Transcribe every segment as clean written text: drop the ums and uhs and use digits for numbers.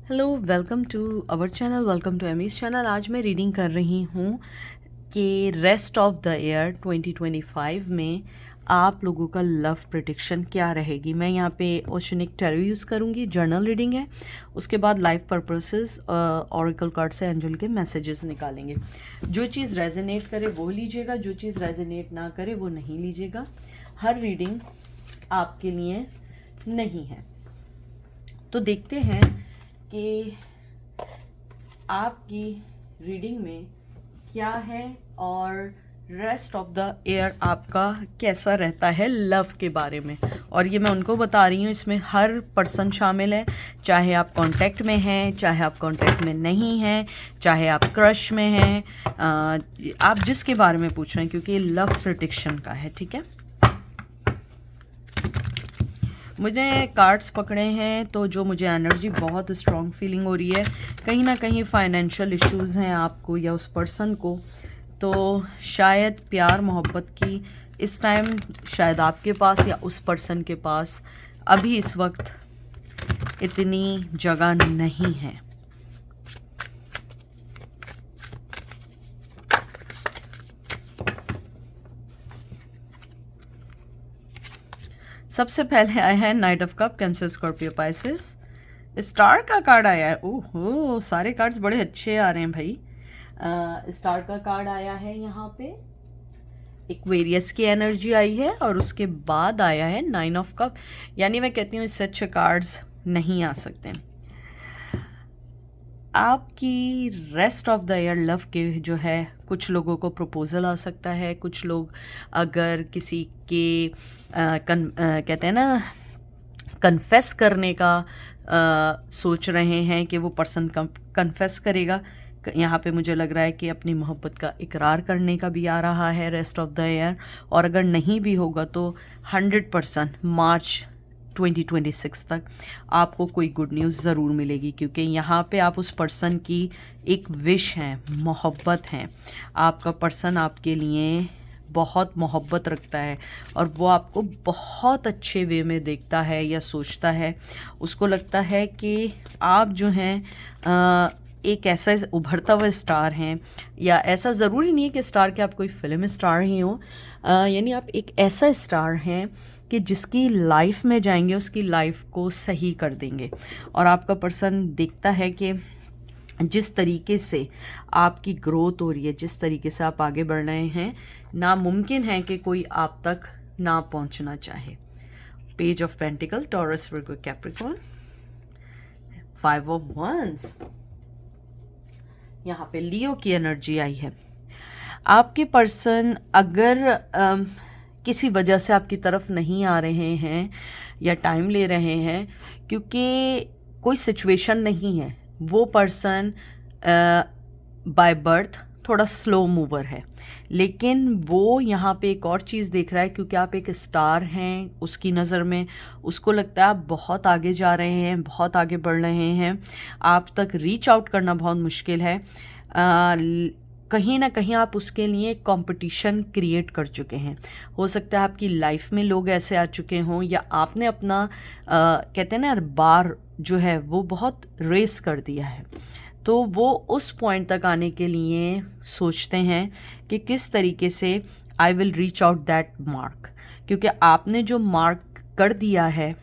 Hello, welcome to our channel, welcome to Amy's channel. आज मैं reading कर रही हूँ कि रेस्ट ऑफ द ईयर 2025 में आप लोगों का लव प्रेडिक्शन क्या रहेगी। मैं यहाँ पे ओशनिक टैरो यूज़ करूँगी, जर्नल रीडिंग है। उसके बाद लाइफ पर्पसेस ऑरेकल कार्ड से एंजल के मैसेजेस निकालेंगे। जो चीज़ रेजोनेट करे वो लीजिएगा, जो चीज़ रेजोनेट ना करे वो नहीं लीजिएगा। हर रीडिंग आपके लिए नहीं है। तो देखते हैं कि आपकी रीडिंग में क्या है और रेस्ट ऑफ द ईयर आपका कैसा रहता है लव के बारे में। और ये मैं उनको बता रही हूँ, इसमें हर पर्सन शामिल है, चाहे आप कांटेक्ट में हैं, चाहे आप कांटेक्ट में नहीं हैं, चाहे आप क्रश में हैं, आप जिसके बारे में पूछ रहे हैं, क्योंकि ये लव प्रेडिक्शन का है। ठीक है, मुझे कार्ड्स पकड़े हैं तो जो मुझे एनर्जी बहुत स्ट्रॉन्ग फीलिंग हो रही है, कहीं ना कहीं फाइनेंशियल इश्यूज़ हैं आपको या उस पर्सन को। तो शायद प्यार मोहब्बत की इस टाइम शायद आपके पास या उस पर्सन के पास अभी इस वक्त इतनी जगह नहीं है। सबसे पहले आया है night of cup, cancer, Scorpio, Pisces. Star का कार्ड आया है। ओहो, सारे कार्ड्स बड़े अच्छे आ रहे हैं भाई। स्टार का कार्ड आया है यहाँ पे, एक्वेरियस की एनर्जी आई है, और उसके बाद आया है नाइन ऑफ कप। यानी मैं कहती हूँ इससे अच्छे कार्ड्स नहीं आ सकते। आपकी rest of the year love के जो है, कुछ लोगों को प्रपोजल आ सकता है। कुछ लोग अगर किसी के कहते हैं ना कन्फेस करने का सोच रहे हैं कि वो पर्सन कन्फेस करेगा, यहाँ पे मुझे लग रहा है कि अपनी मोहब्बत का इकरार करने का भी आ रहा है रेस्ट ऑफ द ईयर। और अगर नहीं भी होगा तो 100% मार्च 2026 तक आपको कोई गुड न्यूज़ ज़रूर मिलेगी, क्योंकि यहाँ पे आप उस पर्सन की एक विश हैं, मोहब्बत हैं। आपका पर्सन आपके लिए बहुत मोहब्बत रखता है और वो आपको बहुत अच्छे वे में देखता है या सोचता है। उसको लगता है कि आप जो हैं एक ऐसा उभरता हुआ स्टार हैं, या ऐसा ज़रूरी नहीं है कि स्टार के आप कोई फिल्म स्टार ही हो, यानी आप एक ऐसा स्टार हैं कि जिसकी लाइफ में जाएंगे उसकी लाइफ को सही कर देंगे। और आपका पर्सन देखता है कि जिस तरीके से आपकी ग्रोथ हो रही है, जिस तरीके से आप आगे बढ़ रहे हैं, नामुमकिन है कि कोई आप तक ना पहुंचना चाहे। Page of pentacles, Taurus, Virgo, Capricorn, 5 of wands. यहाँ पे लियो की एनर्जी आई है। आपके पर्सन अगर किसी वजह से आपकी तरफ नहीं आ रहे हैं या टाइम ले रहे हैं, क्योंकि कोई सिचुएशन नहीं है, वो पर्सन बाय बर्थ थोड़ा स्लो मूवर है, लेकिन वो यहाँ पे एक और चीज़ देख रहा है, क्योंकि आप एक स्टार हैं उसकी नज़र में। उसको लगता है आप बहुत आगे जा रहे हैं, बहुत आगे बढ़ रहे हैं, आप तक रीच आउट करना बहुत मुश्किल है। कहीं ना कहीं आप उसके लिए कंपटीशन क्रिएट कर चुके हैं। हो सकता है आपकी लाइफ में लोग ऐसे आ चुके हों, या आपने अपना कहते हैं ना बार जो है वो बहुत रेस कर दिया है। तो वो उस पॉइंट तक आने के लिए सोचते हैं कि किस तरीके से I will reach out that mark, क्योंकि आपने जो मार्क कर दिया है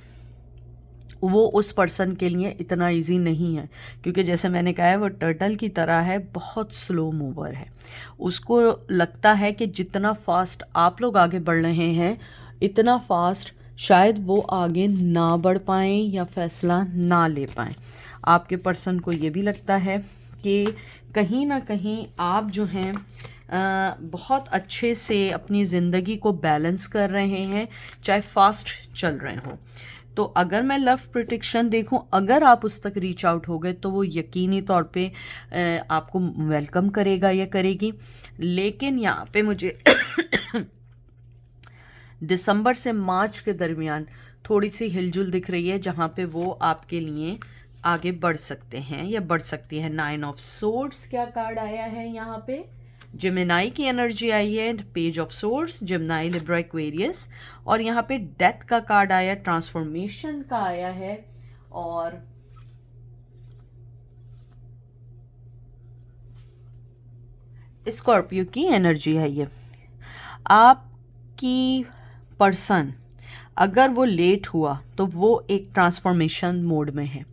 वो उस पर्सन के लिए इतना इजी नहीं है, क्योंकि जैसे मैंने कहा है वो टर्टल की तरह है, बहुत स्लो मूवर है। उसको लगता है कि जितना फास्ट आप लोग आगे बढ़ रहे हैं, इतना फास्ट शायद वो आगे ना बढ़ पाएँ या फैसला ना ले पाएँ। आपके पर्सन को ये भी लगता है कि कहीं ना कहीं आप जो हैं बहुत अच्छे से अपनी ज़िंदगी को बैलेंस कर रहे हैं, चाहे फास्ट चल रहे हों। तो अगर मैं लव प्रोटेक्शन देखूं, अगर आप उस तक रीच आउट हो गए तो वो यकीनी तौर पे आपको वेलकम करेगा या करेगी। लेकिन यहाँ पे मुझे दिसंबर से मार्च के दरमियान थोड़ी सी हिलजुल दिख रही है, जहाँ पे वो आपके लिए आगे बढ़ सकते हैं या बढ़ सकती है। 9 ऑफ सोर्ड्स क्या कार्ड आया है यहाँ पे, जेमिनाई की एनर्जी आई है, page of swords, Gemini, Libra, Aquarius. और यहाँ पे डेथ का कार्ड आया, ट्रांसफॉर्मेशन का आया है, और स्कॉर्पियो की एनर्जी है ये। आपकी पर्सन अगर वो लेट हुआ तो वो एक ट्रांसफॉर्मेशन मोड में है,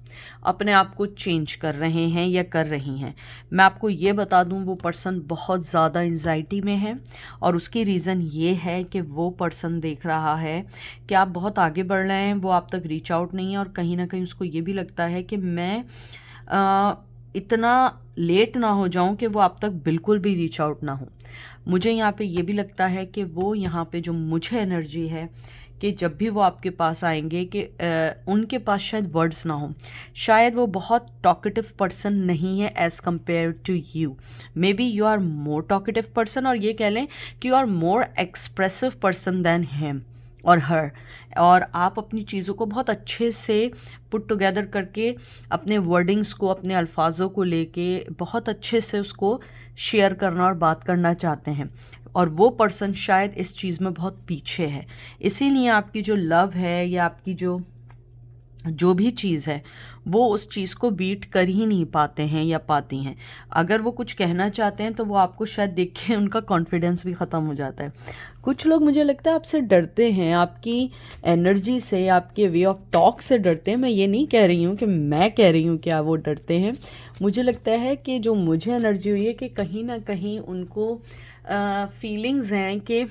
अपने आप को चेंज कर रहे हैं या कर रही हैं। मैं आपको ये बता दूं, वो पर्सन बहुत ज़्यादा एंजाइटी में है और उसकी रीज़न ये है कि वो पर्सन देख रहा है कि आप बहुत आगे बढ़ रहे हैं, वो आप तक रीच आउट नहीं है, और कहीं ना कहीं उसको ये भी लगता है कि मैं इतना लेट ना हो जाऊं कि वो आप तक बिल्कुल भी रीच आउट ना हो। मुझे यहाँ पे ये भी लगता है कि वो यहाँ पे जो मुझे एनर्जी है कि जब भी वो आपके पास आएंगे कि उनके पास शायद वर्ड्स ना हो, शायद वो बहुत टॉकेटिव पर्सन नहीं है as compare to you. Maybe you are more talkative person, और ये कह लें कि you are more expressive person than him और हर, और आप अपनी चीज़ों को बहुत अच्छे से पुट टुगेदर करके अपने वर्डिंग्स को, अपने अल्फाजों को लेके बहुत अच्छे से उसको शेयर करना और बात करना चाहते हैं, और वो पर्सन शायद इस चीज़ में बहुत पीछे है। इसीलिए आपकी जो लव है या आपकी जो भी चीज़ है वो उस चीज़ को बीट कर ही नहीं पाते हैं या पाती हैं। अगर वो कुछ कहना चाहते हैं तो वो आपको शायद देख के उनका कॉन्फिडेंस भी ख़त्म हो जाता है। कुछ लोग मुझे लगता है आपसे डरते हैं, आपकी एनर्जी से, आपके वे ऑफ टॉक से डरते हैं। मैं ये नहीं कह रही हूँ कि मैं कह रही हूँ कि वो डरते हैं। मुझे लगता है कि जो मुझे एनर्जी हुई है कि कहीं ना कहीं उनको फीलिंग्स हैं कि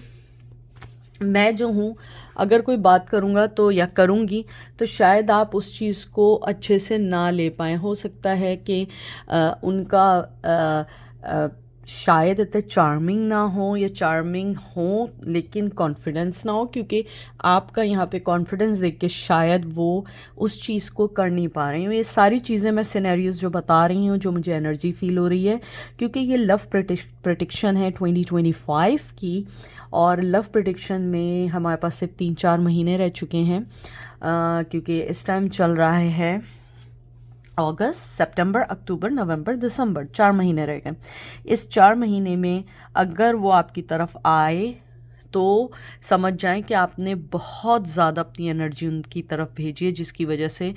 मैं जो हूँ अगर कोई बात करूँगा तो या करूँगी तो शायद आप उस चीज़ को अच्छे से ना ले पाएँ। हो सकता है कि उनका शायद इतने चार्मिंग ना हो या चार्मिंग हो लेकिन कॉन्फिडेंस ना हो, क्योंकि आपका यहाँ पे कॉन्फिडेंस देख के शायद वो उस चीज़ को कर नहीं पा रही हूँ। ये सारी चीज़ें मैं सिनेरियोज़ जो बता रही हूँ, जो मुझे एनर्जी फील हो रही है, क्योंकि ये लव प्रेडिक्शन है 2025 की, और लव प्रेडिक्शन में हमारे पास सिर्फ 3-4 महीने रह चुके हैं, क्योंकि इस टाइम चल रहा है अगस्त, सितंबर, अक्टूबर, नवंबर, दिसंबर, 4 महीने रह गए। इस 4 महीने में अगर वो आपकी तरफ आए तो समझ जाएं कि आपने बहुत ज़्यादा अपनी एनर्जी उनकी तरफ भेजी है, जिसकी वजह से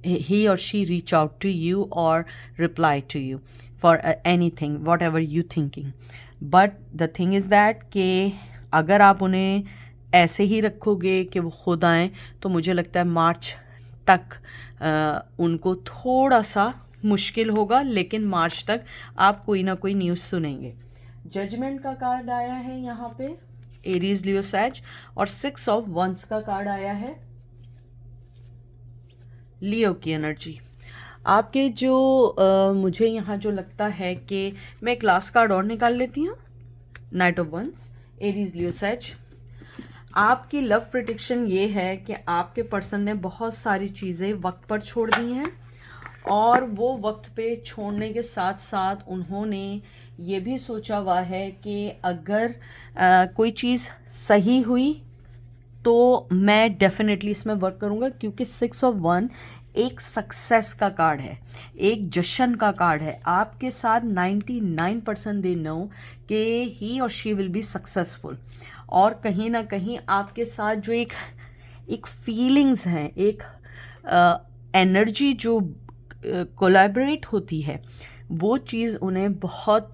ही और she reach out to you और reply to you for anything whatever you thinking. But the thing is that कि अगर आप उन्हें ऐसे ही रखोगे कि वो खुद आएँ, तो मुझे लगता है मार्च तक उनको थोड़ा सा मुश्किल होगा, लेकिन मार्च तक आप कोई ना कोई न्यूज़ सुनेंगे। जजमेंट का कार्ड आया है यहाँ पे, एरीज, लियो, सैज, और 6 ऑफ वंस का कार्ड आया है, लियो की एनर्जी। आपके जो मुझे यहाँ जो लगता है कि मैं एक लास्ट कार्ड और निकाल लेती हूँ, नाइट ऑफ वंस, एरीज, लियो, सैज। आपकी लव प्रेडिक्शन ये है कि आपके पर्सन ने बहुत सारी चीज़ें वक्त पर छोड़ दी हैं, और वो वक्त पे छोड़ने के साथ साथ उन्होंने ये भी सोचा हुआ है कि अगर कोई चीज़ सही हुई तो मैं डेफिनेटली इसमें वर्क करूँगा, क्योंकि 6 ऑफ वन एक सक्सेस का कार्ड है, एक जश्न का कार्ड है। आपके साथ 99% दे नो कि ही और शी विल बी सक्सेसफुल, और कहीं ना कहीं आपके साथ जो एक फीलिंग्स हैं, एक एनर्जी जो कोलैबोरेट होती है, वो चीज़ उन्हें बहुत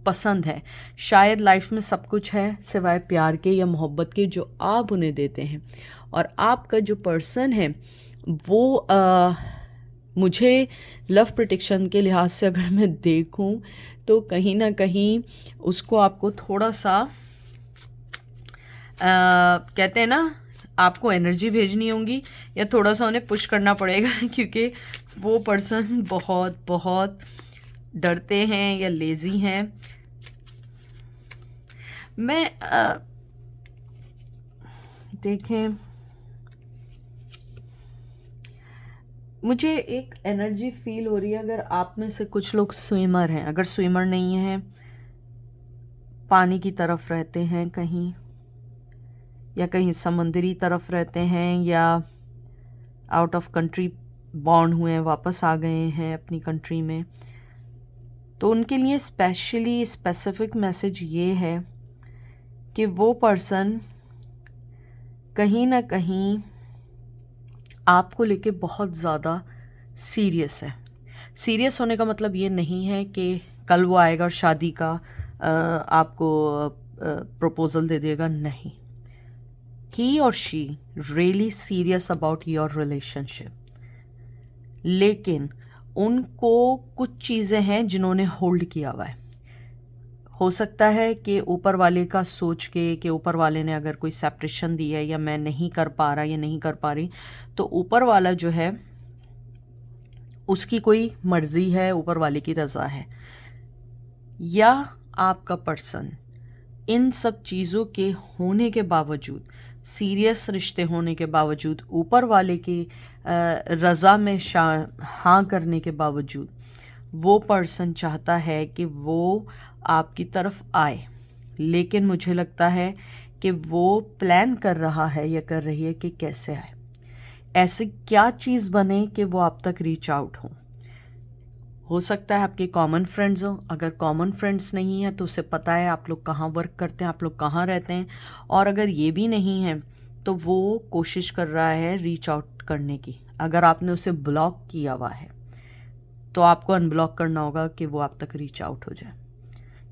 पसंद है। शायद लाइफ में सब कुछ है सिवाय प्यार के या मोहब्बत के जो आप उन्हें देते हैं, और आपका जो पर्सन है वो मुझे लव प्रेडिक्शन के लिहाज से अगर मैं देखूं तो कहीं ना कहीं उसको आपको थोड़ा सा कहते हैं ना, आपको एनर्जी भेजनी होगी या थोड़ा सा उन्हें पुश करना पड़ेगा, क्योंकि वो पर्सन बहुत बहुत डरते हैं या लेज़ी हैं। मैं देखें, मुझे एक एनर्जी फील हो रही है, अगर आप में से कुछ लोग स्विमर हैं, अगर स्विमर नहीं हैं, पानी की तरफ रहते हैं कहीं, या कहीं समुद्री तरफ रहते हैं, या आउट ऑफ कंट्री बॉर्न हुए हैं, वापस आ गए हैं अपनी कंट्री में, तो उनके लिए स्पेशली स्पेसिफिक मैसेज ये है कि वो पर्सन कहीं ना कहीं आपको लेके बहुत ज़्यादा सीरियस है। सीरियस होने का मतलब ये नहीं है कि कल वो आएगा और शादी का आपको प्रपोजल दे देगा, नहीं। ही और she really serious about your relationship, लेकिन उनको कुछ चीज़ें हैं जिन्होंने होल्ड किया हुआ है। हो सकता है कि ऊपर वाले का सोच के कि ऊपर वाले ने अगर कोई सेपरेशन दी है या मैं नहीं कर पा रहा या नहीं कर पा रही, तो ऊपर वाला जो है उसकी कोई मर्ज़ी है, ऊपर वाले की रज़ा है, या आपका पर्सन इन सब चीज़ों के होने के बावजूद, सीरियस रिश्ते होने के बावजूद, ऊपर वाले की रज़ा में हाँ करने के बावजूद, वो पर्सन चाहता है कि वो आपकी तरफ आए, लेकिन मुझे लगता है कि वो प्लान कर रहा है या कर रही है कि कैसे आए, ऐसे क्या चीज़ बने कि वो आप तक रीच आउट हो सकता है आपके कॉमन फ्रेंड्स हो। अगर कॉमन फ्रेंड्स नहीं है तो उसे पता है आप लोग कहाँ वर्क करते हैं, आप लोग कहाँ रहते हैं, और अगर ये भी नहीं है तो वो कोशिश कर रहा है रीच आउट करने की। अगर आपने उसे ब्लॉक किया हुआ है तो आपको अनब्लॉक करना होगा कि वो आप तक रीच आउट हो जाए,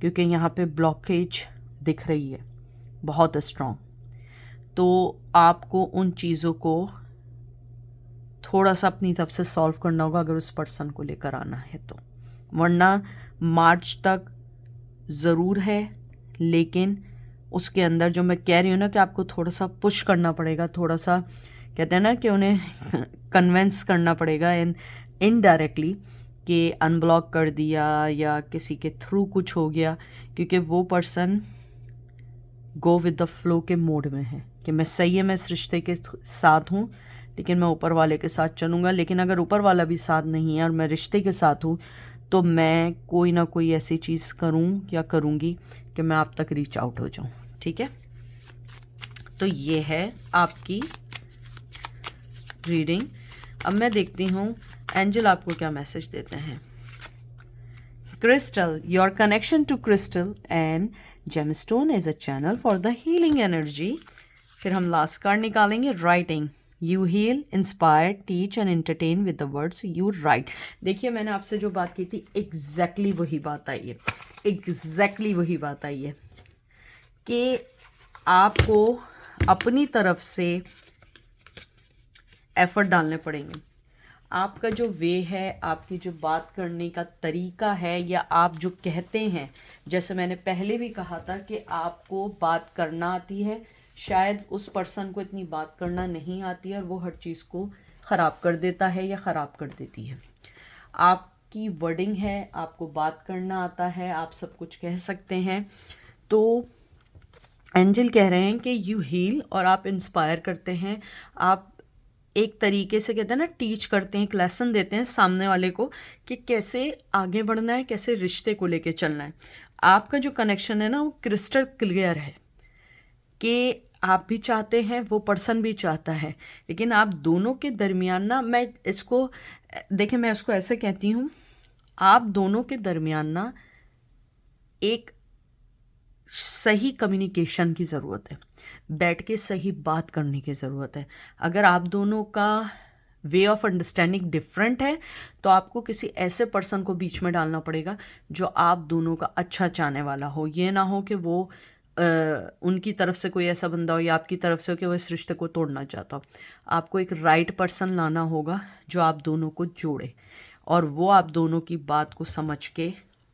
क्योंकि यहाँ पे ब्लॉकेज दिख रही है बहुत स्ट्रॉन्ग। तो आपको उन चीज़ों को थोड़ा सा अपनी तरफ से सॉल्व करना होगा अगर उस पर्सन को लेकर आना है तो, वरना मार्च तक ज़रूर है, लेकिन उसके अंदर जो मैं कह रही हूँ ना कि आपको थोड़ा सा पुश करना पड़ेगा, थोड़ा सा कहते हैं ना कि उन्हें कन्वेंस करना पड़ेगा इनडायरेक्टली कि अनब्लॉक कर दिया या किसी के थ्रू कुछ हो गया, क्योंकि वो person go with the flow के मोड में है कि मैं सही है, मैं इस रिश्ते के साथ हूँ, लेकिन मैं ऊपर वाले के साथ चलूँगा। लेकिन अगर ऊपर वाला भी साथ नहीं है और मैं रिश्ते के साथ हूँ तो मैं कोई ना कोई ऐसी चीज़ करूँ या करूँगी कि मैं आप तक रीच आउट हो जाऊँ। ठीक है, तो ये है आपकी रीडिंग। अब मैं देखती हूँ एंजल आपको क्या मैसेज देते हैं। Crystal, your connection to crystal and gemstone is a channel for the healing energy. फिर हम लास्ट कार्ड निकालेंगे, writing, you heal, inspire, teach and entertain with the words you write. देखिए मैंने आपसे जो बात की थी एग्जैक्टली वही बात आई है, एग्जैक्टली वही बात आई है कि आपको अपनी तरफ से एफर्ट डालने पड़ेंगे। आपका जो वे है, आपकी जो बात करने का तरीका है, या आप जो कहते हैं, जैसे मैंने पहले भी कहा था कि आपको बात करना आती है, शायद उस पर्सन को इतनी बात करना नहीं आती है और वो हर चीज़ को ख़राब कर देता है या ख़राब कर देती है। आपकी वर्डिंग है, आपको बात करना आता है, आप सब कुछ कह सकते हैं। तो एंजल कह रहे हैं कि यू हील और आप इंस्पायर करते हैं, आप एक तरीके से कहते हैं ना टीच करते हैं, एक लेसन देते हैं सामने वाले को कि कैसे आगे बढ़ना है, कैसे रिश्ते को लेके चलना है। आपका जो कनेक्शन है ना वो क्रिस्टल क्लियर है कि आप भी चाहते हैं, वो पर्सन भी चाहता है, लेकिन आप दोनों के दरमियान ना, मैं इसको देखिए मैं उसको ऐसे कहती हूँ, आप दोनों के दरमियान ना एक सही कम्युनिकेशन की ज़रूरत है, बैठ के सही बात करने की ज़रूरत है। अगर आप दोनों का वे ऑफ अंडरस्टैंडिंग डिफरेंट है तो आपको किसी ऐसे पर्सन को बीच में डालना पड़ेगा जो आप दोनों का अच्छा चाहने वाला हो। ये ना हो कि वो उनकी तरफ से कोई ऐसा बंदा हो या आपकी तरफ से हो कि वो इस रिश्ते को तोड़ना चाहता हो। आपको एक राइट पर्सन लाना होगा जो आप दोनों को जोड़े, और वो आप दोनों की बात को समझ के,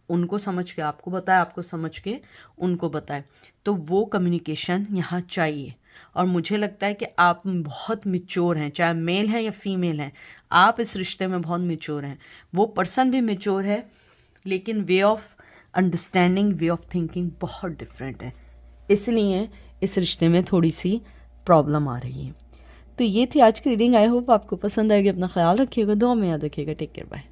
उनको समझ के आपको बताए, आपको समझ के उनको बताए। तो वो कम्युनिकेशन यहाँ चाहिए। और मुझे लगता है कि आप बहुत मैच्योर हैं, चाहे मेल हैं या फीमेल हैं, आप इस रिश्ते में बहुत मैच्योर हैं। वो पर्सन भी मैच्योर है, लेकिन way of understanding, way of thinking बहुत डिफरेंट है, इसलिए इस रिश्ते में थोड़ी सी प्रॉब्लम आ रही है। तो ये थी आज की रीडिंग। आई होप आपको पसंद आएगी। अपना ख्याल रखिएगा, दुआ में याद रखिएगा। Take care, bye.